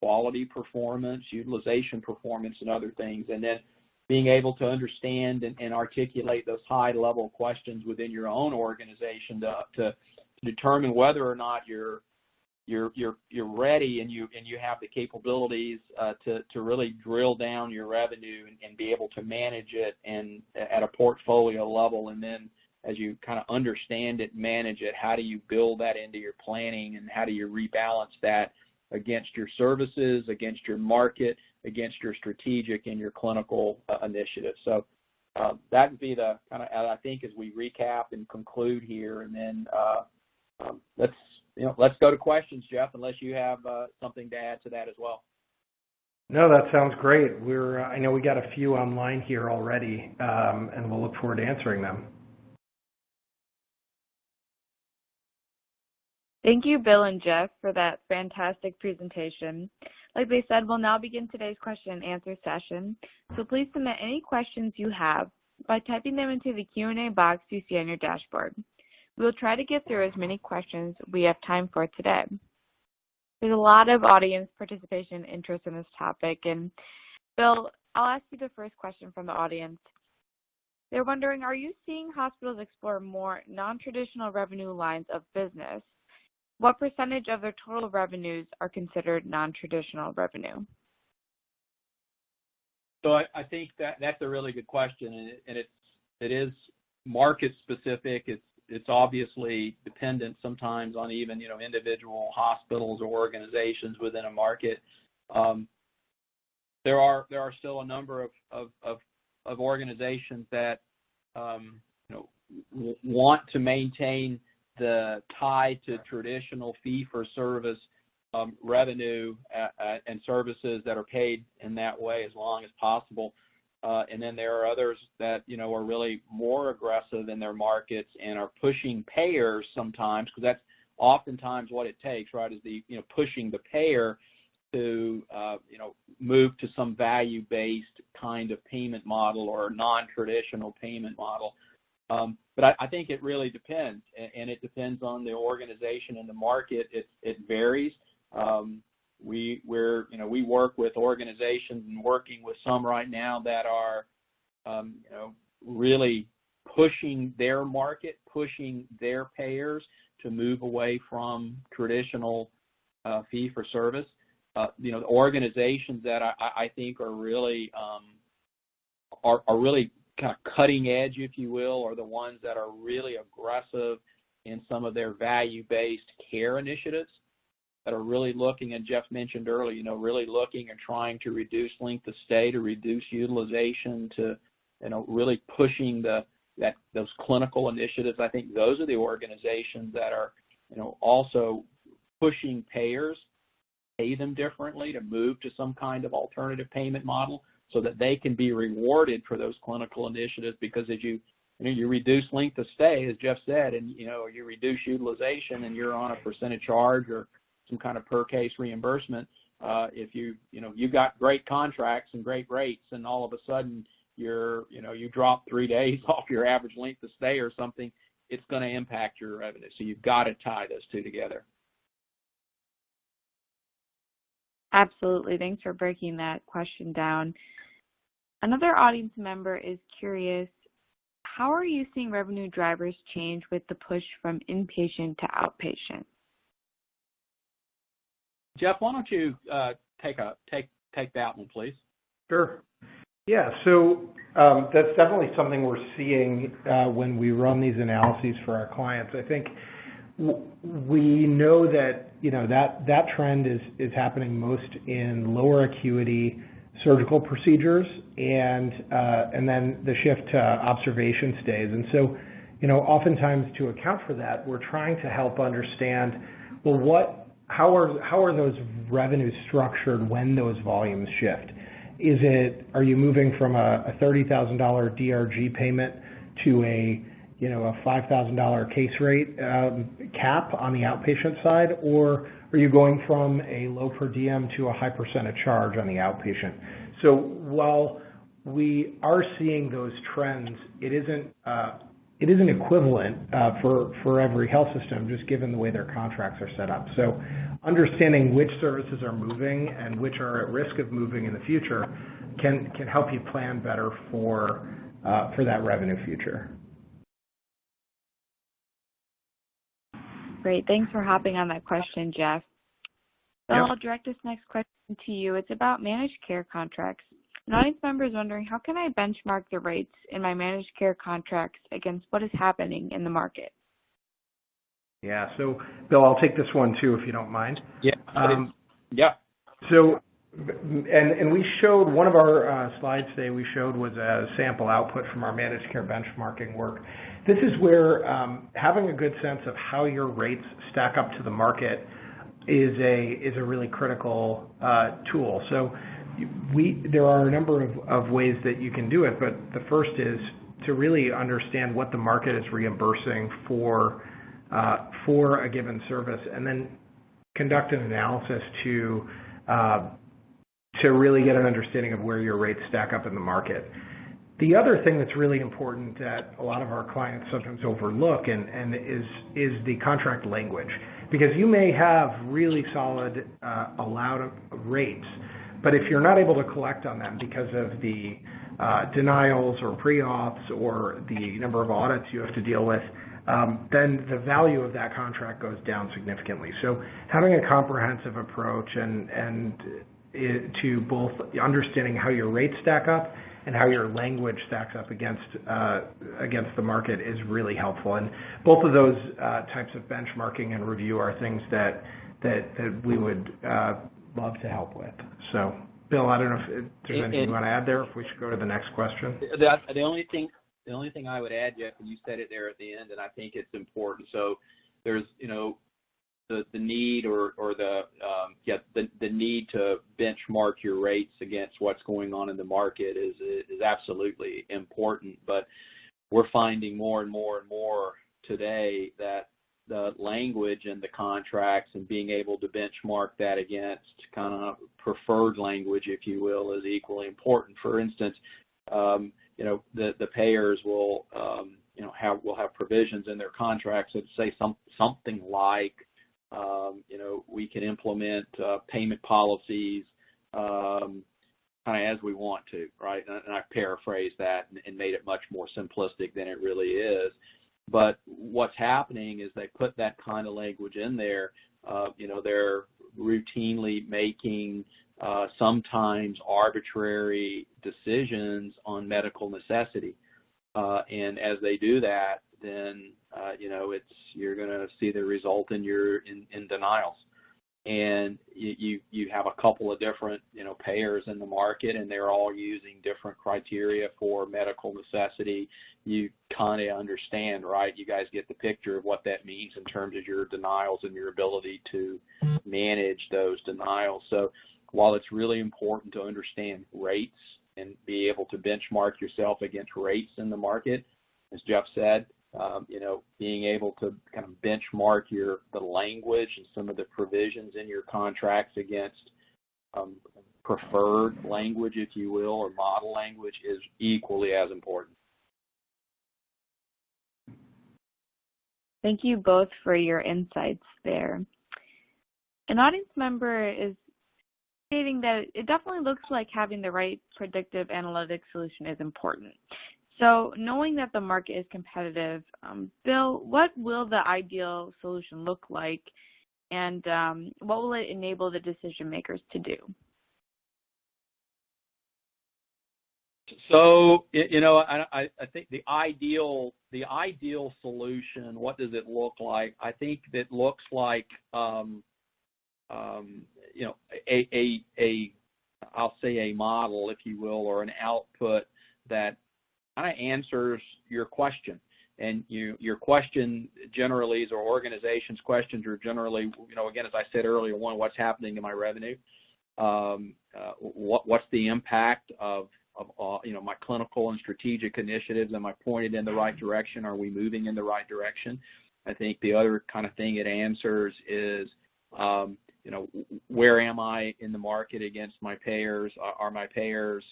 quality performance, utilization performance, and other things. And then being able to understand and articulate those high-level questions within your own organization to determine whether or not you're ready and you have the capabilities to really drill down your revenue and be able to manage it and at a portfolio level. And then as you kind of understand it, manage it, how do you build that into your planning, and how do you rebalance that against your services, against your market, against your strategic and your clinical initiatives. So that would be the kind of, I think, as we recap and conclude here, and then let's go to questions, Jeff, unless you have something to add to that as well. No, that sounds great. I know we got a few online here already, and we'll look forward to answering them. Thank you, Bill and Jeff, for that fantastic presentation. Like they said, we'll now begin today's question and answer session. So please submit any questions you have by typing them into the Q&A box you see on your dashboard. We will try to get through as many questions we have time for today. There's a lot of audience participation and interest in this topic. And Bill, I'll ask you the first question from the audience. They're wondering, are you seeing hospitals explore more non-traditional revenue lines of business? What percentage of their total revenues are considered non-traditional revenue? So I think that's a really good question, and it is market specific. It's obviously dependent sometimes on even individual hospitals or organizations within a market. There are still a number of organizations that want to maintain the tie to traditional fee-for-service revenue and services that are paid in that way as long as possible. And then there are others that, are really more aggressive in their markets and are pushing payers sometimes, because that's oftentimes what it takes, right, is the, pushing the payer to, move to some value-based kind of payment model or non-traditional payment model. But I think it really depends, and it depends on the organization and the market. It varies. We work with organizations and working with some right now that are, really pushing their market, pushing their payers to move away from traditional fee-for-service. The organizations that I think are really kind of cutting edge, if you will, are the ones that are really aggressive in some of their value-based care initiatives, that are really looking, and Jeff mentioned earlier, really looking and trying to reduce length of stay, to reduce utilization, to, really pushing those clinical initiatives. I think those are the organizations that are, also pushing payers, pay them differently, to move to some kind of alternative payment model, so that they can be rewarded for those clinical initiatives. Because as you reduce length of stay, as Jeff said, and you reduce utilization, and you're on a percentage charge or some kind of per case reimbursement. If you got great contracts and great rates, and all of a sudden you drop 3 days off your average length of stay or something, it's going to impact your revenue. So you've got to tie those two together. Absolutely. Thanks for breaking that question down. Another audience member is curious, how are you seeing revenue drivers change with the push from inpatient to outpatient? Jeff, why don't you take that one, please? Sure. Yeah, so that's definitely something we're seeing when we run these analyses for our clients. I think we know that that trend is happening most in lower acuity surgical procedures, and then the shift to observation stays. And so, oftentimes to account for that, we're trying to help understand, well, how are those revenues structured when those volumes shift? Are you moving from a $30,000 DRG payment to a $5,000 case rate cap on the outpatient side, or are you going from a low per diem to a high percentage charge on the outpatient? So while we are seeing those trends. It isn't equivalent for every health system, just given the way their contracts are set up. So understanding which services are moving and which are at risk of moving in the future can help you plan better for that revenue future. Great. Thanks for hopping on that question, Jeff. So Yep. I'll direct this next question to you. It's about managed care contracts. An audience member is wondering, how can I benchmark the rates in my managed care contracts against what is happening in the market? Yeah. So, Bill, I'll take this one too, if you don't mind. Yeah. Yeah. So, and we showed one of our slides today. We showed was a sample output from our managed care benchmarking work. This is where having a good sense of how your rates stack up to the market is a really critical tool. So there are a number of ways that you can do it, but the first is to really understand what the market is reimbursing for a given service, and then conduct an analysis to really get an understanding of where your rates stack up in the market. The other thing that's really important that a lot of our clients sometimes overlook and is the contract language, because you may have really solid allowed rates, but if you're not able to collect on them because of the denials or pre-auths or the number of audits you have to deal with, then the value of that contract goes down significantly. So having a comprehensive approach and to both understanding how your rates stack up and how your language stacks up against the market is really helpful. And both of those types of benchmarking and review are things that we would love to help with. So, Bill, I don't know if there's anything you want to add there. If we should go to the next question. The only thing I would add, Jeff, and you said it there at the end, and I think it's important. So there's the need or the need to benchmark your rates against what's going on in the market is absolutely important. But we're finding more and more and more today that the language in the contracts and being able to benchmark that against kind of preferred language, if you will, is equally important. For instance, the payers will have provisions in their contracts that say something like, we can implement payment policies kind of as we want to, right? And I paraphrased that and made it much more simplistic than it really is. But what's happening is they put that kind of language in there. They're routinely making sometimes arbitrary decisions on medical necessity. And as they do that, then you're going to see the result in denials. And you have a couple of different payers in the market, and they're all using different criteria for medical necessity. You kind of understand, right? You guys get the picture of what that means in terms of your denials and your ability to manage those denials. So while it's really important to understand rates and be able to benchmark yourself against rates in the market, as Jeff said, being able to kind of benchmark the language and some of the provisions in your contracts against preferred language, if you will, or model language is equally as important. Thank you both for your insights there. An audience member is stating that it definitely looks like having the right predictive analytics solution is important. So knowing that the market is competitive, Bill, what will the ideal solution look like, and what will it enable the decision makers to do? So, I think the ideal solution, what does it look like? I think it looks like, I'll say a model, if you will, or an output that kind of answers your question. And your question generally is, or organization's questions are generally, again, as I said earlier, one, what's happening to my revenue? What's the impact of my clinical and strategic initiatives? Am I pointed in the right direction? Are we moving in the right direction? I think the other kind of thing it answers is, where am I in the market against my payers? Are my payers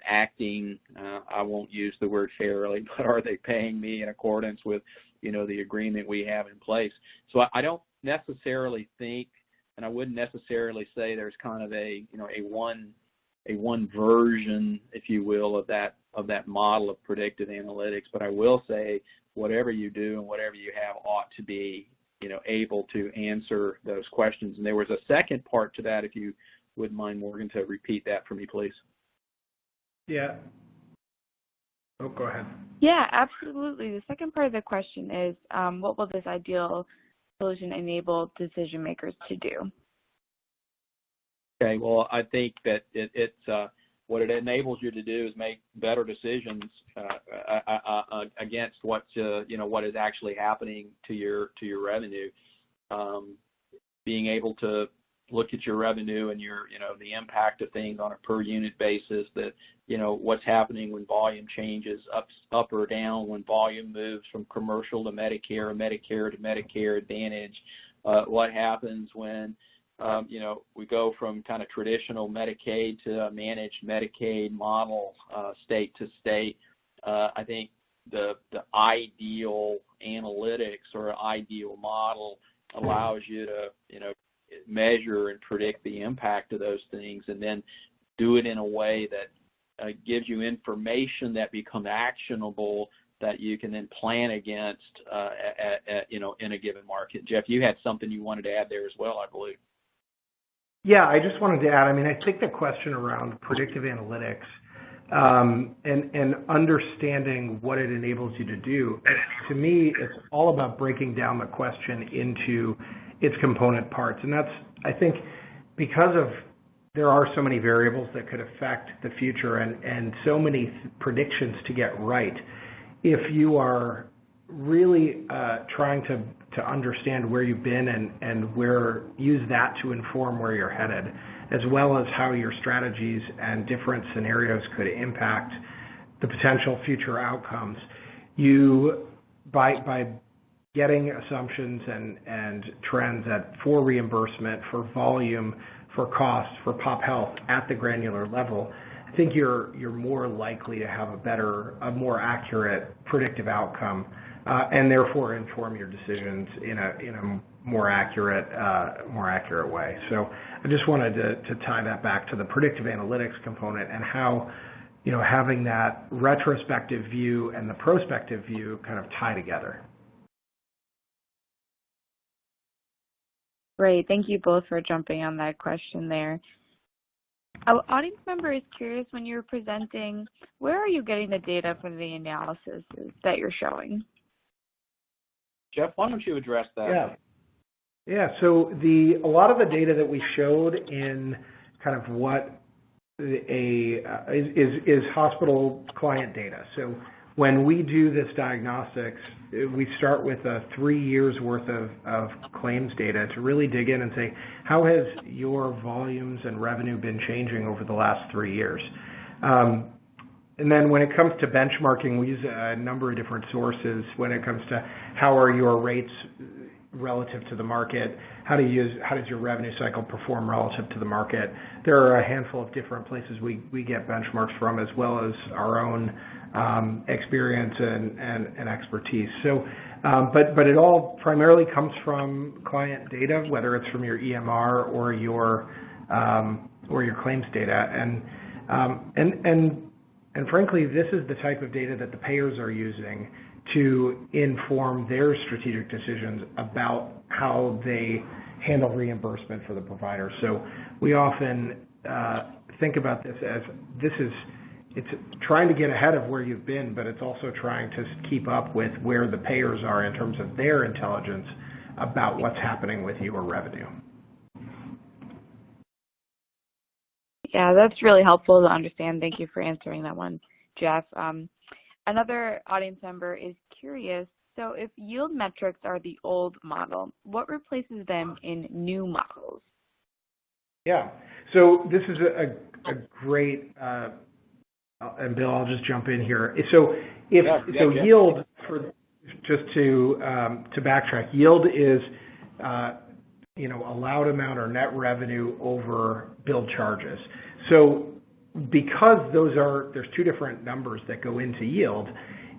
acting, I won't use the word fairly, but are they paying me in accordance with, the agreement we have in place? So I don't necessarily think, and I wouldn't necessarily say there's kind of a one version, if you will, of that model of predictive analytics. But I will say whatever you do and whatever you have ought to be, able to answer those questions. And there was a second part to that, if you wouldn't mind, Morgan, to repeat that for me, please. Yeah. Oh, go ahead. Yeah, absolutely. The second part of the question is, what will this ideal solution enable decision makers to do? Okay, well, I think that it's what it enables you to do is make better decisions against what is actually happening to your revenue. Being able to look at your revenue and your the impact of things on a per unit basis, that what's happening when volume changes up or down, when volume moves from commercial to Medicare or Medicare to Medicare Advantage, what happens when we go from kind of traditional Medicaid to a managed Medicaid model, state to state. I think the ideal analytics or ideal model allows you to, measure and predict the impact of those things, and then do it in a way that gives you information that becomes actionable that you can then plan against, in a given market. Jeff, you had something you wanted to add there as well, I believe. Yeah, I just wanted to add, I think the question around predictive analytics and understanding what it enables you to do, to me, it's all about breaking down the question into its component parts. And that's, I think, because there are so many variables that could affect the future and so many predictions to get right. If you are really trying to understand where you've been and use that to inform where you're headed, as well as how your strategies and different scenarios could impact the potential future outcomes, you, by getting assumptions and trends for reimbursement, for volume, for cost, for pop health at the granular level, I think you're more likely to have a more accurate predictive outcome, and therefore inform your decisions in a more accurate way. So I just wanted to tie that back to the predictive analytics component and how having that retrospective view and the prospective view kind of tie together. Great. Thank you both for jumping on that question there. Our audience member is curious, when you're presenting, where are you getting the data for the analysis that you're showing? Jeff, why don't you address that? Yeah. So a lot of the data that we showed in kind of what is hospital client data. So when we do this diagnostics, we start with 3 years worth of claims data to really dig in and say, how has your volumes and revenue been changing over the last 3 years? And then when it comes to benchmarking, we use a number of different sources when it comes to how are your rates relative to the market, how does your revenue cycle perform relative to the market. There are a handful of different places we get benchmarks from, as well as our own experience and expertise. So, but it all primarily comes from client data, whether it's from your EMR or your claims data, and frankly, this is the type of data that the payers are using to inform their strategic decisions about how they handle reimbursement for the provider. So we often think about this as it's trying to get ahead of where you've been, but it's also trying to keep up with where the payers are in terms of their intelligence about what's happening with your revenue. Yeah, that's really helpful to understand. Thank you for answering that one, Jeff. Another audience member is curious, so if yield metrics are the old model, what replaces them in new models? Yeah, so this is a great, and Bill, I'll just jump in here. So yield, just to backtrack, yield is allowed amount or net revenue over billed charges. So because there's two different numbers that go into yield,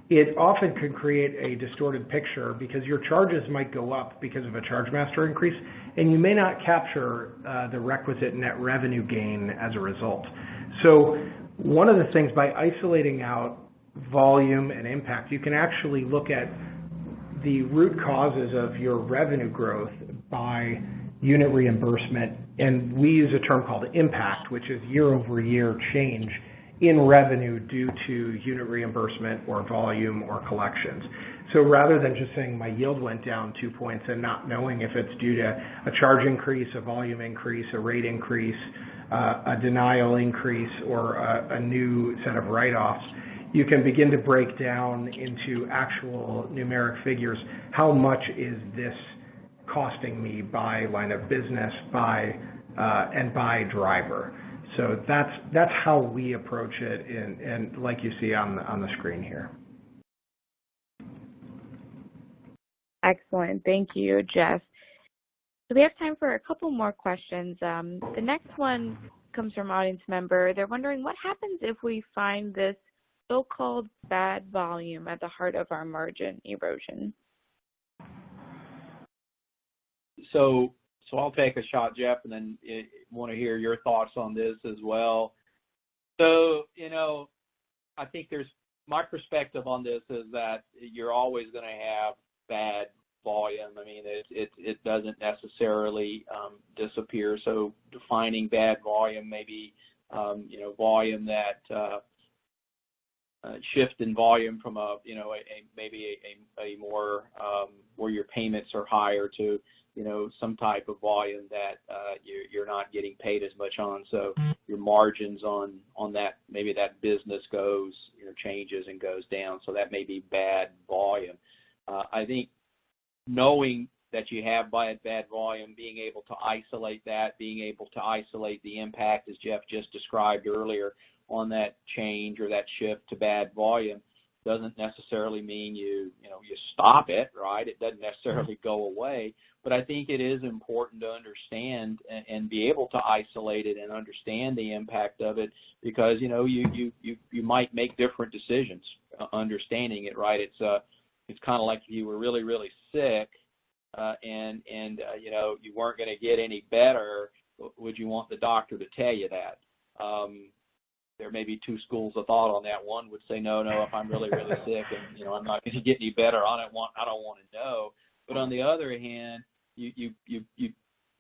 it often can create a distorted picture because your charges might go up because of a charge master increase, and you may not capture the requisite net revenue gain as a result. So one of the things, by isolating out volume and impact, you can actually look at the root causes of your revenue growth by unit reimbursement, and we use a term called impact, which is year-over-year change in revenue due to unit reimbursement or volume or collections. So rather than just saying my yield went down 2 points and not knowing if it's due to a charge increase, a volume increase, a rate increase, a denial increase, or a new set of write-offs, you can begin to break down into actual numeric figures. How much is this costing me by line of business, and by driver? So that's how we approach it, and like you see on the screen here. Excellent. Thank you, Jeff. So we have time for a couple more questions. The next one comes from an audience member. They're wondering what happens if we find this so-called bad volume at the heart of our margin erosion. So I'll take a shot, Jeff, and then want to hear your thoughts on this as well. So, I think my perspective on this is that you're always going to have bad volume. I mean, it doesn't necessarily disappear. So defining bad volume, maybe, volume that shift in volume from maybe a more where your payments are higher to some type of volume that you're not getting paid as much on, so your margins on that, maybe that business changes and goes down, so that may be bad volume. I think knowing that you have bad volume, being able to isolate that, being able to isolate the impact, as Jeff just described earlier, on that change or that shift to bad volume, doesn't necessarily mean you stop it, right? It doesn't necessarily go away, but I think it is important to understand and be able to isolate it and understand the impact of it, because you might make different decisions understanding it, right? It's kind of like if you were really, really sick and you weren't going to get any better. Would you want the doctor to tell you that? There may be two schools of thought on that. One would say, no, if I'm really, really sick and I'm not going to get any better, I don't want to know. But on the other hand,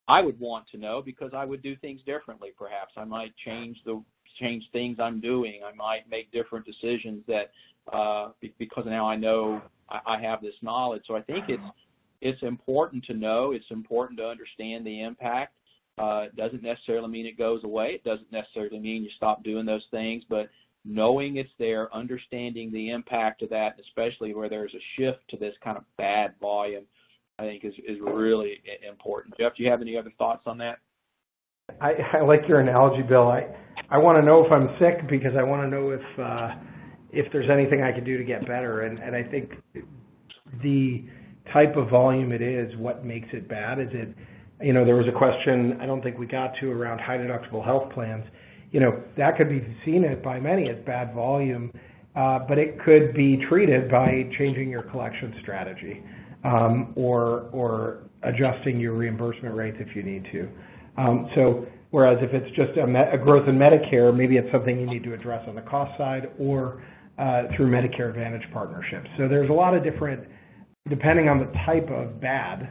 I would want to know, because I would do things differently. Perhaps I might change things I'm doing. I might make different decisions that because now I know I have this knowledge. So I think it's important to know. It's important to understand the impact. It doesn't necessarily mean it goes away. It doesn't necessarily mean you stop doing those things, but knowing it's there, understanding the impact of that, especially where there's a shift to this kind of bad volume, I think is really important. Jeff, do you have any other thoughts on that? I like your analogy, Bill. I want to know if I'm sick because I want to know if there's anything I can do to get better, and I think the type of volume it is, what makes it bad. Is it, there was a question I don't think we got to around high deductible health plans. That could be seen by many as bad volume, but it could be treated by changing your collection strategy or adjusting your reimbursement rates if you need to. So whereas if it's just a growth in Medicare, maybe it's something you need to address on the cost side or through Medicare Advantage partnerships. So there's a lot of different, depending on the type of bad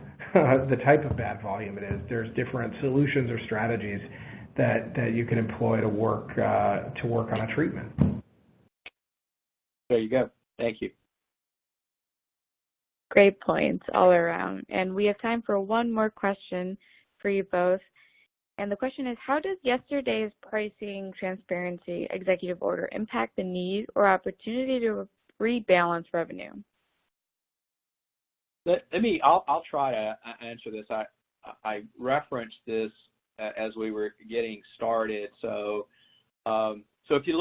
volume it is, there's different solutions or strategies that you can employ to work on a treatment. There you go. Thank you. Great points all around. And we have time for one more question for you both. And the question is, how does yesterday's pricing transparency executive order impact the need or opportunity to rebalance revenue? I'll try to answer this. I referenced this as we were getting started. So if you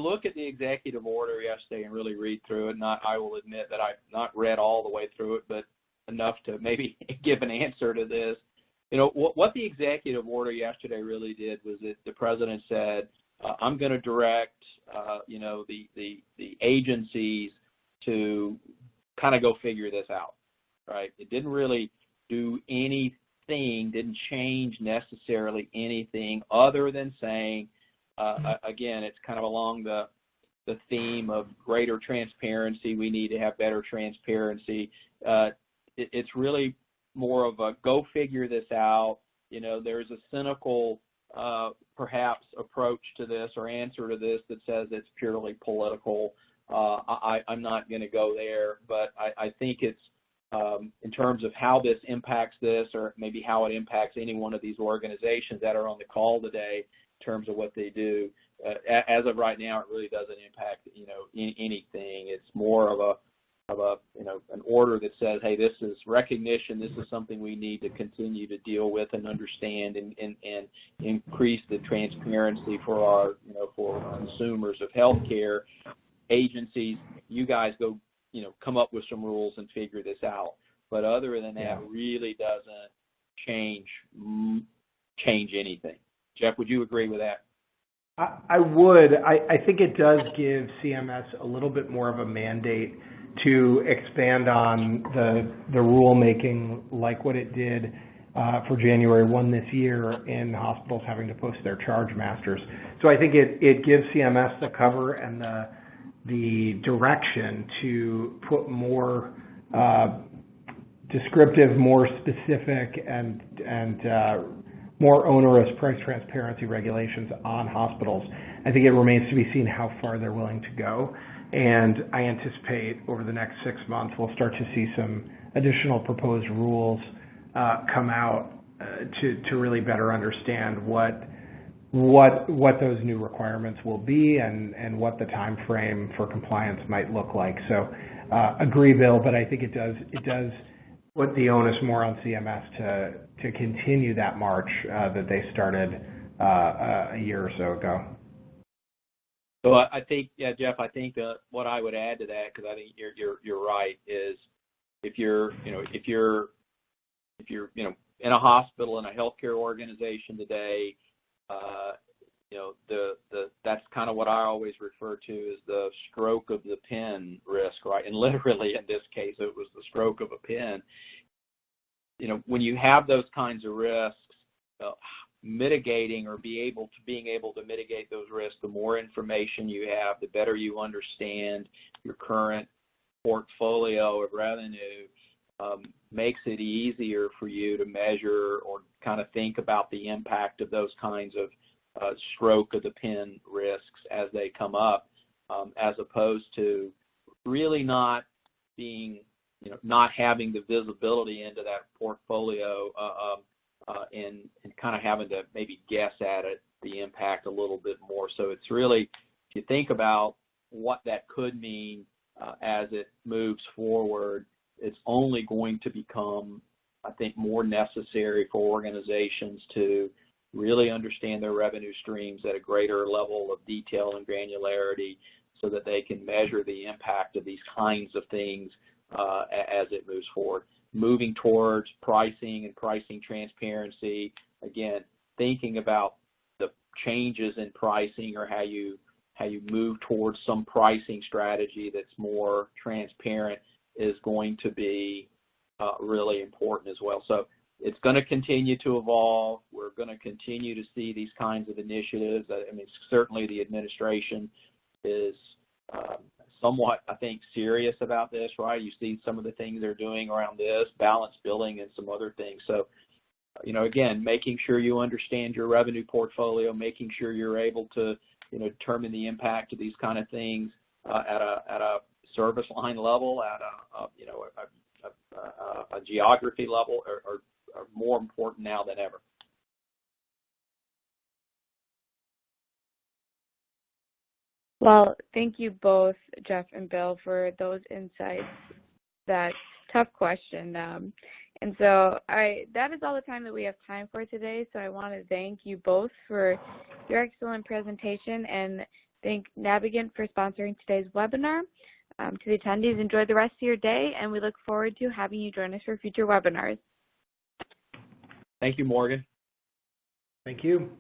look at the executive order yesterday and really read through it, I will admit that I've not read all the way through it, but enough to maybe give an answer to this. What the executive order yesterday really did was that the president said I'm going to direct, the agencies to kind of go figure this out, right? It didn't really do anything, didn't change necessarily anything other than saying, again, it's kind of along the theme of greater transparency. We need to have better transparency. It's really more of a go figure this out. There's a cynical perhaps approach to this or answer to this that says it's purely political. I'm not going to go there, but I think it's in terms of how this impacts this, or maybe how it impacts any one of these organizations that are on the call today in terms of what they do. As of right now, it really doesn't impact anything. It's more of an order that says, hey, this is recognition. This is something we need to continue to deal with and understand, and increase the transparency for our for consumers of healthcare. Agencies, you guys go come up with some rules and figure this out. But other than that, it really doesn't change anything. Jeff, would you agree with that? I would. I think it does give CMS a little bit more of a mandate to expand on the rulemaking, like what it did for January 1 this year in hospitals having to post their charge masters. So I think it gives CMS the cover and the direction to put more descriptive, more specific, and more onerous price transparency regulations on hospitals. I think it remains to be seen how far they're willing to go. And I anticipate over the next 6 months, we'll start to see some additional proposed rules come out to really better understand what those new requirements will be and what the time frame for compliance might look like. So agree, Bill, but I think it does put the onus more on CMS to continue that march that they started a year or so ago. So I think, Jeff, I think what I would add to that, because I think you're right, is if you're in a hospital, in a healthcare organization today, that's kind of what I always refer to as the stroke of the pen risk, right? And literally in this case, it was the stroke of a pen. When you have those kinds of risks, mitigating or being able to mitigate those risks, the more information you have, the better you understand your current portfolio of revenue, makes it easier for you to measure or kind of think about the impact of those kinds of stroke of the pen risks as they come up, as opposed to really not not having the visibility into that portfolio and kind of having to maybe guess at it, the impact a little bit more. So it's really, if you think about what that could mean as it moves forward, it's only going to become, I think, more necessary for organizations to really understand their revenue streams at a greater level of detail and granularity so that they can measure the impact of these kinds of things as it moves forward. Moving towards pricing and pricing transparency, again, thinking about the changes in pricing or how you move towards some pricing strategy that's more transparent is going to be really important as well. So it's going to continue to evolve. We're going to continue to see these kinds of initiatives. I mean, certainly the administration is somewhat, I think, serious about this, right? You see some of the things they're doing around this, balanced billing and some other things. So, again, making sure you understand your revenue portfolio, making sure you're able to, determine the impact of these kind of things at a service line level, at a geography level are more important now than ever. Well, thank you both, Jeff and Bill, for those insights. That tough question. And so that is all the time that we have time for today. So I want to thank you both for your excellent presentation and thank Navigant for sponsoring today's webinar. To the attendees, enjoy the rest of your day, and we look forward to having you join us for future webinars. Thank you, Morgan. Thank you.